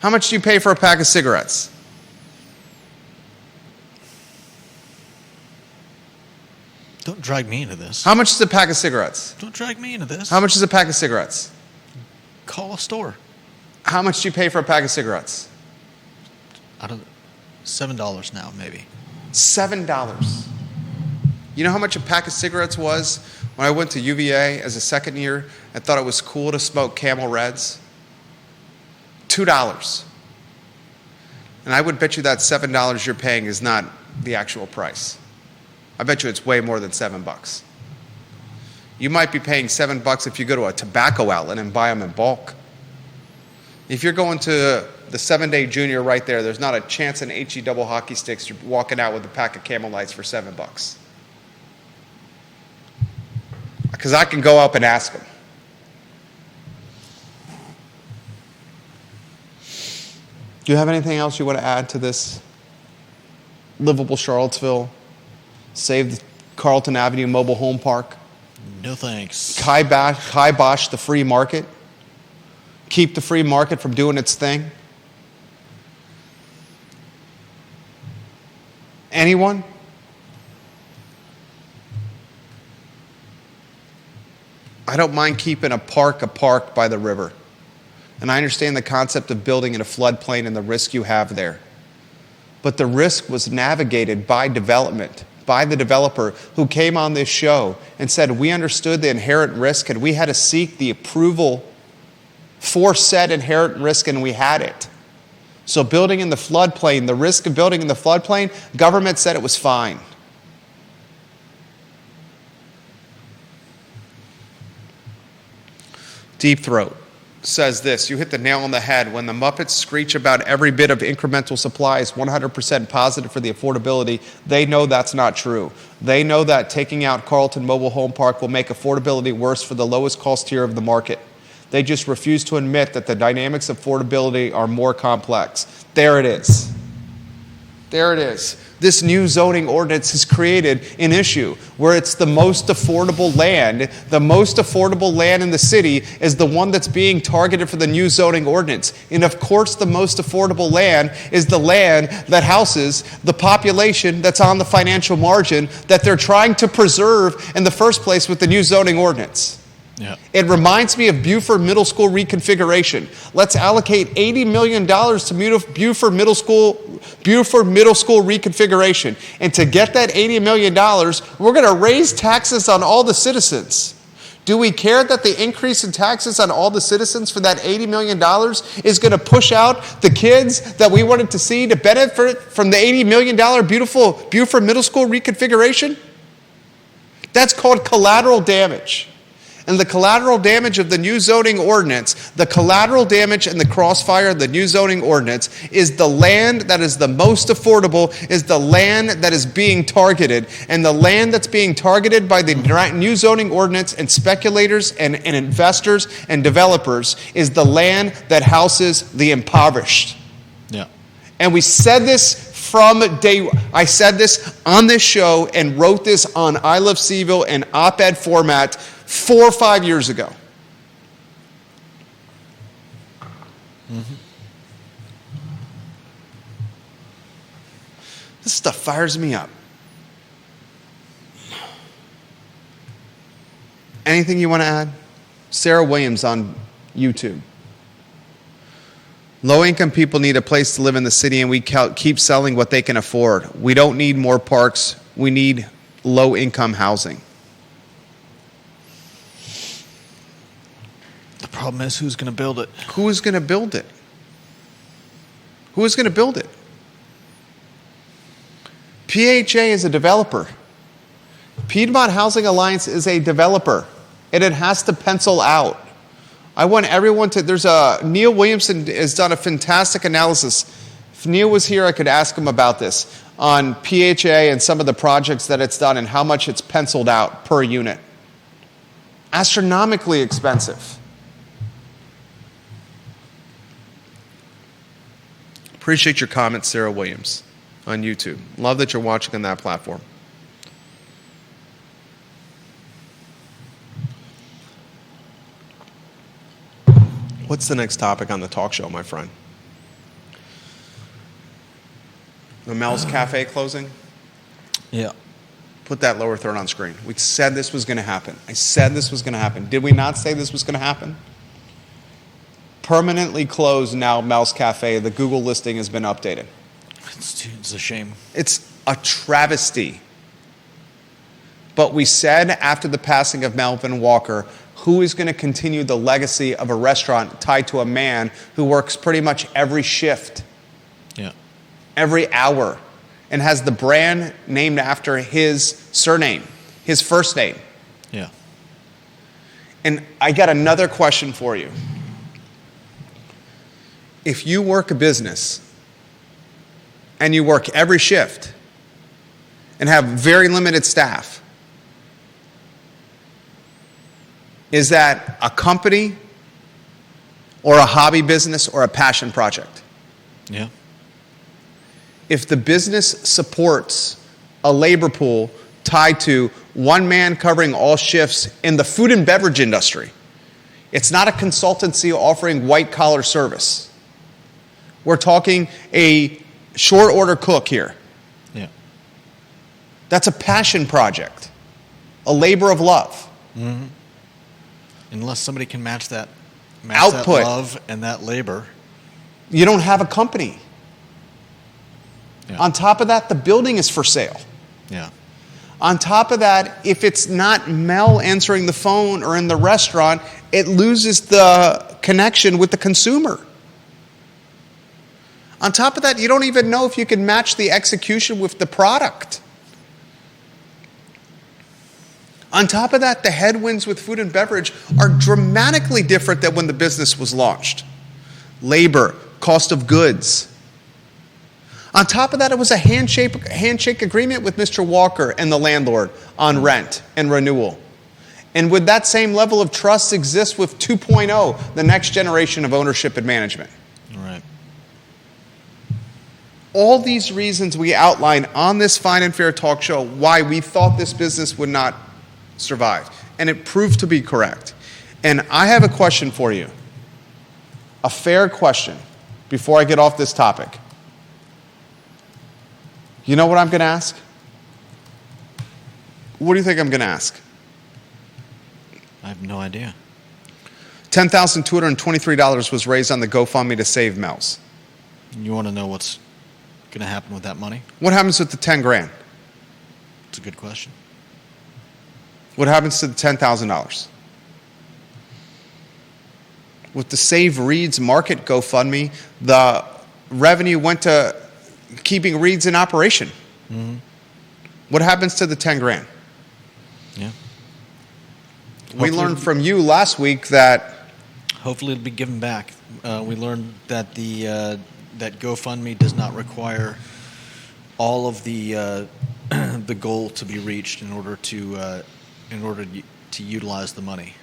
How much do you pay for a pack of cigarettes? Don't drag me into this. How much is a pack of cigarettes? Don't drag me into this. How much is a pack of cigarettes? Call a store. How much do you pay for a pack of cigarettes? $7 now, maybe. $7. You know how much a pack of cigarettes was when I went to UVA as a second year and thought it was cool to smoke Camel Reds? $2. And I would bet you that $7 you're paying is not the actual price. I bet you it's way more than $7. You might be paying $7 if you go to a tobacco outlet and buy them in bulk. If you're going to the 7-Day Junior right there, there's not a chance in HE double hockey sticks you're walking out with a pack of Camel Lights for $7. Because I can go up and ask them. Do you have anything else you want to add to this? Livable Charlottesville, save the Carlton Avenue Mobile Home Park. No thanks. Kibosh the free market. Keep the free market from doing its thing. Anyone? I don't mind keeping a park by the river. And I understand the concept of building in a floodplain and the risk you have there. But the risk was navigated by development, by the developer who came on this show and said we understood the inherent risk and we had to seek the approval for said inherent risk, and we had it. So building in the floodplain, the risk of building in the floodplain, government said it was fine. Deep Throat says this, you hit the nail on the head. When the Muppets screech about every bit of incremental supply is 100% positive for the affordability, they know that's not true. They know that taking out Carlton Mobile Home Park will make affordability worse for the lowest cost tier of the market. They just refuse to admit that the dynamics of affordability are more complex. There it is. There it is. This new zoning ordinance has created an issue where it's the most affordable land. The most affordable land in the city is the one that's being targeted for the new zoning ordinance. And of course, the most affordable land is the land that houses the population that's on the financial margin that they're trying to preserve in the first place with the new zoning ordinance. Yeah. It reminds me of Buford Middle School reconfiguration. Let's allocate $80 million to Buford Middle School reconfiguration. And to get that $80 million, we're going to raise taxes on all the citizens. Do we care that the increase in taxes on all the citizens for that $80 million is going to push out the kids that we wanted to see to benefit from the $80 million beautiful Buford Middle School reconfiguration? That's called collateral damage. And the collateral damage of the new zoning ordinance, the collateral damage and the crossfire of the new zoning ordinance is the land that is the most affordable, is the land that is being targeted. And the land that's being targeted by the new zoning ordinance and speculators and investors and developers is the land that houses the impoverished. Yeah. And we said this from day. I said this on this show and wrote this on I Love CVille in op-ed format 4 or 5 years ago. Mm-hmm. This stuff fires me up. Anything you want to add? Sarah Williams on YouTube. Low-income people need a place to live in the city, and we keep selling what they can afford. We don't need more parks. We need low-income housing. The problem is, who's going to build it? Who is going to build it? Who is going to build it? PHA is a developer. Piedmont Housing Alliance is a developer, and it has to pencil out. I want everyone to, Neil Williamson has done a fantastic analysis. If Neil was here, I could ask him about this, on PHA and some of the projects that it's done and how much it's penciled out per unit. Astronomically expensive. Appreciate your comments, Sarah Williams, on YouTube. Love that you're watching on that platform. What's the next topic on the talk show, my friend? The Mel's Cafe closing? Yeah. Put that lower third on screen. We said this was going to happen. I said this was going to happen. Did we not say this was going to happen? Permanently closed now, Mel's Cafe. The Google listing has been updated. It's a shame. It's a travesty. But we said after the passing of Melvin Walker, who is going to continue the legacy of a restaurant tied to a man who works pretty much every shift, every hour, and has the brand named after his surname, his first name? Yeah. And I got another question for you. If you work a business and you work every shift and have very limited staff, is that a company or a hobby business or a passion project? Yeah. If the business supports a labor pool tied to one man covering all shifts in the food and beverage industry, it's not a consultancy offering white-collar service. We're talking a short-order cook here. Yeah. That's a passion project, a labor of love. Mm-hmm. Unless somebody can match that Output. That love and that labor, you don't have a company. Yeah. On top of that, the building is for sale. Yeah. On top of that, if it's not Mel answering the phone or in the restaurant, it loses the connection with the consumer. On top of that, you don't even know if you can match the execution with the product. On top of that, the headwinds with food and beverage are dramatically different than when the business was launched. Labor, cost of goods. On top of that, it was a handshake agreement with Mr. Walker and the landlord on rent and renewal. And would that same level of trust exist with 2.0, the next generation of ownership and management? All right. All these reasons we outline on this Fine and Fair talk show why we thought this business would not survive. And it proved to be correct. And I have a question for you. A fair question before I get off this topic. You know what I'm going to ask? What do you think I'm going to ask? I have no idea. $10,223 was raised on the GoFundMe to save Mel's. You want to know what's going to happen with that money? What happens with the 10 grand? It's a good question. What happens to the $10,000? With the Save Reads Market GoFundMe, the revenue went to keeping Reads in operation. Mm-hmm. What happens to the 10 grand? Yeah. We learned from you last week that hopefully it'll be given back. We learned that that GoFundMe does not require all of the the goal to be reached in order to utilize the money.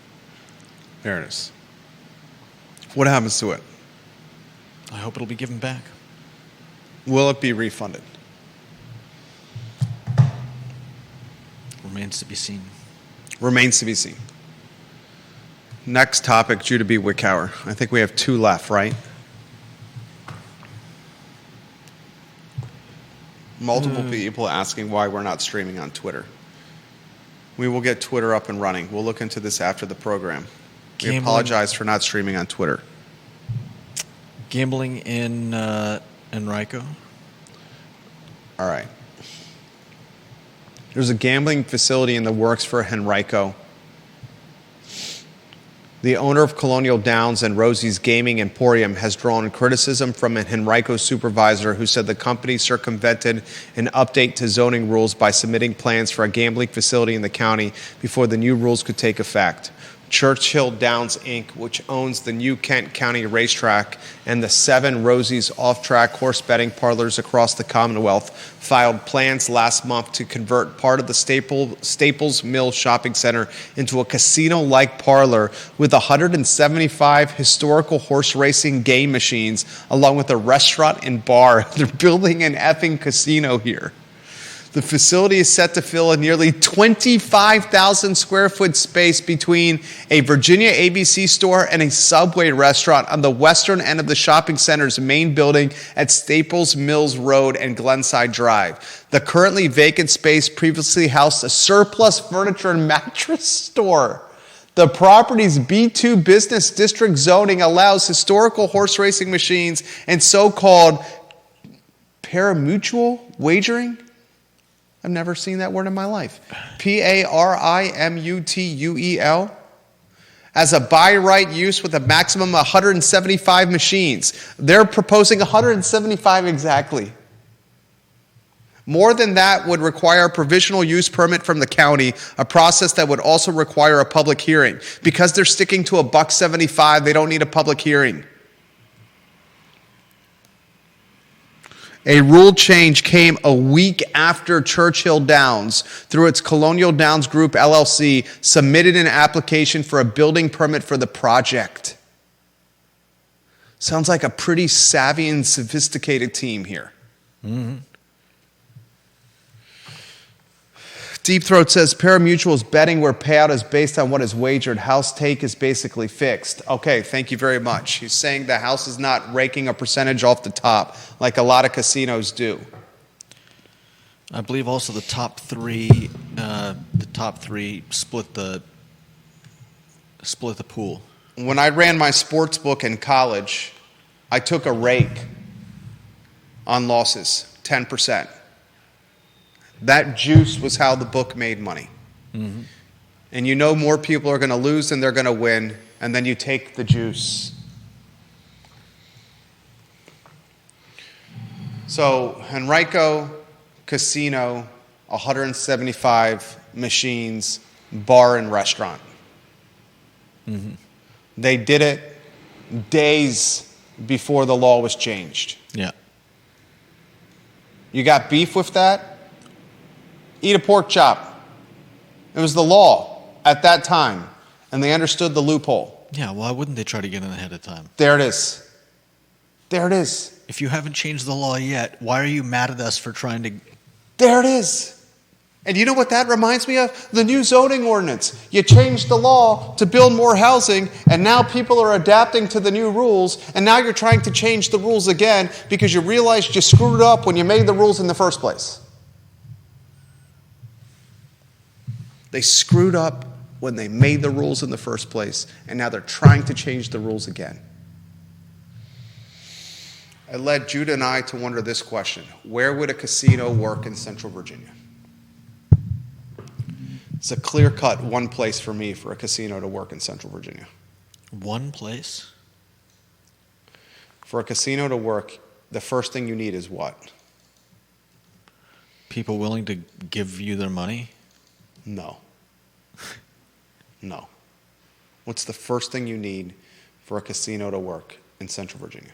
there it is. What happens to it? I hope it'll be given back. Will it be refunded? Remains to be seen. Remains to be seen. Next topic, Judah B. Wickhauer. I think we have 2 left, right? Multiple people asking why we're not streaming on Twitter. We will get Twitter up and running. We'll look into this after the program. We apologize for not streaming on Twitter. Gambling in Henrico. All right. There's a gambling facility in the works for Henrico. The owner of Colonial Downs and Rosie's Gaming Emporium has drawn criticism from an Henrico supervisor who said the company circumvented an update to zoning rules by submitting plans for a gambling facility in the county before the new rules could take effect. Churchill Downs, Inc., which owns the New Kent County Racetrack and the 7 Rosie's off-track horse betting parlors across the Commonwealth, filed plans last month to convert part of the Staples Mill Shopping Center into a casino-like parlor with 175 historical horse racing game machines, along with a restaurant and bar. They're building an effing casino here. The facility is set to fill a nearly 25,000 square foot space between a Virginia ABC store and a Subway restaurant on the western end of the shopping center's main building at Staples Mills Road and Glenside Drive. The currently vacant space previously housed a surplus furniture and mattress store. The property's B2 business district zoning allows historical horse racing machines and so-called parimutuel wagering. I've never seen that word in my life. Parimutuel. As a by right use with a maximum of 175 machines. They're proposing 175 exactly. More than that would require a provisional use permit from the county, a process that would also require a public hearing. Because they're sticking to $1.75, they don't need a public hearing. A rule change came a week after Churchill Downs, through its Colonial Downs Group LLC, submitted an application for a building permit for the project. Sounds like a pretty savvy and sophisticated team here. Mm-hmm. Deep Throat says parimutuel is betting where payout is based on what is wagered. House take is basically fixed. Okay, thank you very much. He's saying the house is not raking a percentage off the top like a lot of casinos do. I believe also the top three split the pool. When I ran my sports book in college, I took a rake on losses, 10%. That juice was how the book made money. Mm-hmm. And you know more people are going to lose than they're going to win, and then you take the juice. So, Henrico Casino, 175 machines, bar and restaurant. Mm-hmm. They did it days before the law was changed. Yeah. You got beef with that? Eat a pork chop. It was the law at that time, and they understood the loophole. Yeah, why wouldn't they try to get in ahead of time? There it is. There it is. If you haven't changed the law yet, why are you mad at us for trying to... There it is. And you know what that reminds me of? The new zoning ordinance. You changed the law to build more housing, and now people are adapting to the new rules, and now you're trying to change the rules again because you realized you screwed up when you made the rules in the first place. They screwed up when they made the rules in the first place, and now they're trying to change the rules again. It led Judah and I to wonder this question: where would a casino work in Central Virginia? It's a clear-cut one place for me for a casino to work in Central Virginia. One place? For a casino to work, the first thing you need is what? People willing to give you their money? No. No. What's the first thing you need for a casino to work in Central Virginia?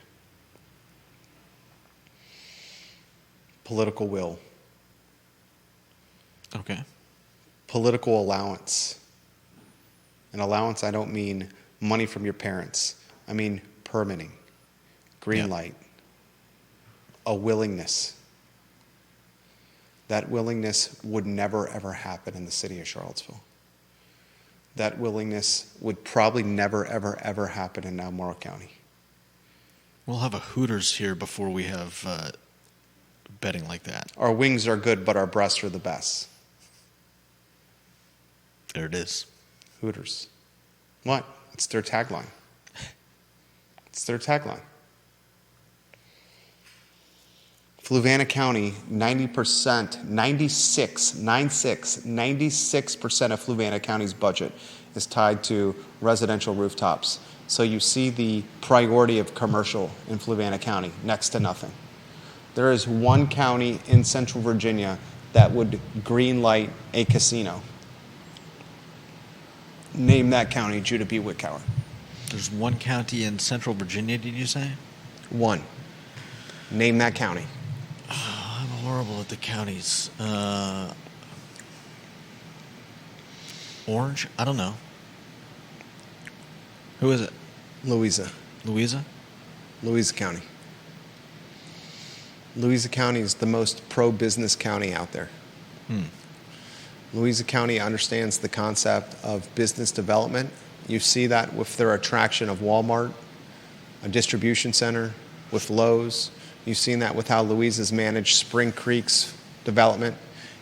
Political will. Okay. Political allowance. And allowance, I don't mean money from your parents. I mean permitting, green light, a willingness. That willingness would never, ever happen in the city of Charlottesville. That willingness would probably never, ever, ever happen in Albemarle County. We'll have a Hooters here before we have betting like that. Our wings are good, but our breasts are the best. There it is. Hooters. What? It's their tagline. It's their tagline. Fluvanna County, 90%, 96% of Fluvanna County's budget is tied to residential rooftops. So you see the priority of commercial in Fluvanna County, next to nothing. There is one county in Central Virginia that would green light a casino. Name that county, Judah B. Wickower. There's one county in Central Virginia, did you say? One. Name that county. Oh, I'm horrible at the counties. Orange? I don't know. Who is it? Louisa. Louisa? Louisa County. Louisa County is the most pro-business county out there. Louisa County understands the concept of business development. You see that with their attraction of Walmart, a distribution center, with Lowe's. You've seen that with how Louisa's managed Spring Creek's development.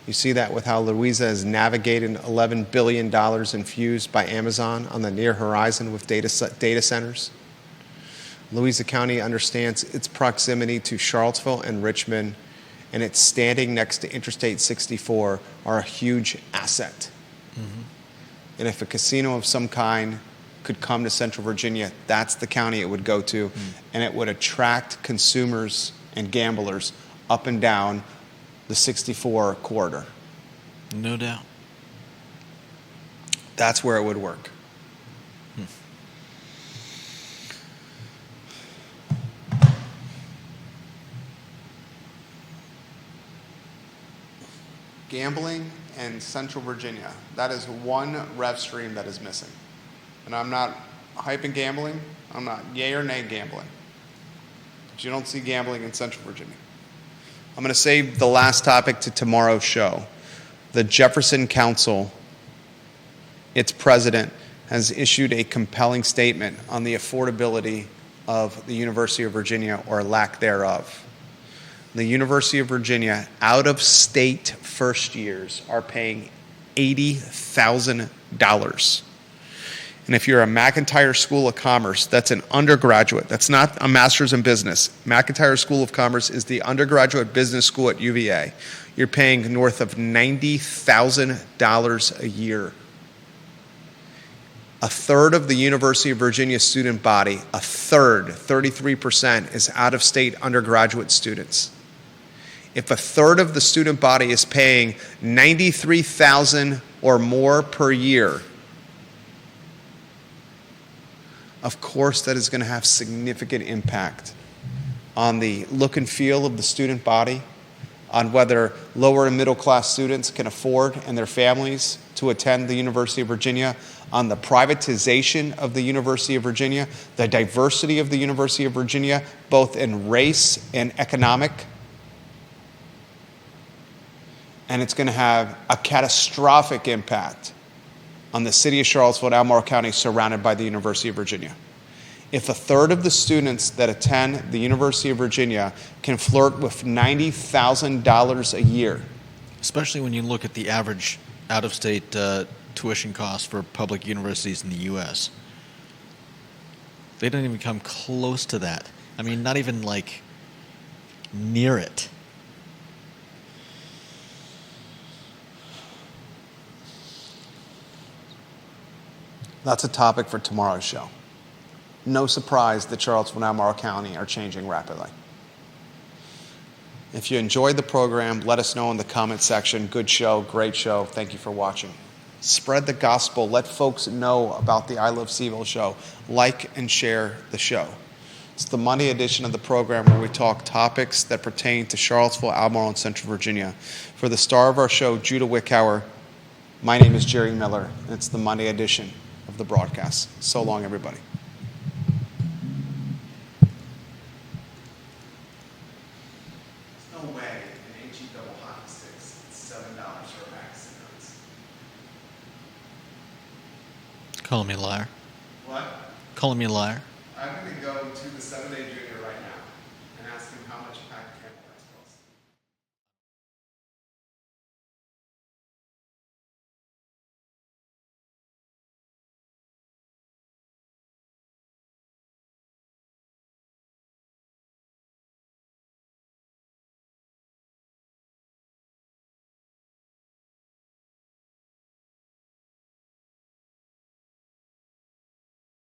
You see that with how Louisa has navigated $11 billion infused by Amazon on the near horizon with data centers. Louisa County understands its proximity to Charlottesville and Richmond, and its standing next to Interstate 64 are a huge asset. And if a casino of some kind could come to Central Virginia, that's the county it would go to, and it would attract consumers and gamblers up and down the 64 corridor. No doubt. That's where it would work. Gambling in Central Virginia, that is one rev stream that is missing. And I'm not hyping gambling, I'm not yay or nay gambling. But you don't see gambling in Central Virginia. I'm going to save the last topic to tomorrow's show. The Jefferson Council, its president, has issued a compelling statement on the affordability of the University of Virginia, or lack thereof. The University of Virginia, out-of-state first years are paying $80,000. And if you're a McIntyre School of Commerce, that's an undergraduate. That's not a master's in business. McIntyre School of Commerce is the undergraduate business school at UVA. You're paying north of $90,000 a year. A third of the University of Virginia student body, a third, 33%, is out-of-state undergraduate students. If a third of the student body is paying $93,000 or more per year, of course that is going to have significant impact on the look and feel of the student body, on whether lower and middle class students can afford and their families to attend the University of Virginia, on the privatization of the University of Virginia, the diversity of the University of Virginia, both in race and economic. And it's going to have a catastrophic impact on the city of Charlottesville and Albemarle County surrounded by the University of Virginia. If a third of the students that attend the University of Virginia can flirt with $90,000 a year. Especially when you look at the average out-of-state tuition costs for public universities in the U.S. They don't even come close to that. I mean, not even like near it. That's a topic for tomorrow's show. No surprise that Charlottesville and Albemarle County are changing rapidly. If you enjoyed the program, let us know in the comment section. Good show, great show. Thank you for watching. Spread the gospel. Let folks know about the I Love CVille show. Like and share the show. It's the Monday edition of the program where we talk topics that pertain to Charlottesville, Albemarle, and Central Virginia. For the star of our show, Judah Wickhauer, my name is Jerry Miller, and it's the Monday edition of the broadcast. So long, everybody. There's no way an HE double hockey sticks is $7 for a pack of cigarettes. Calling me a liar. What? Calling me a liar. I'm going to go to the 7-day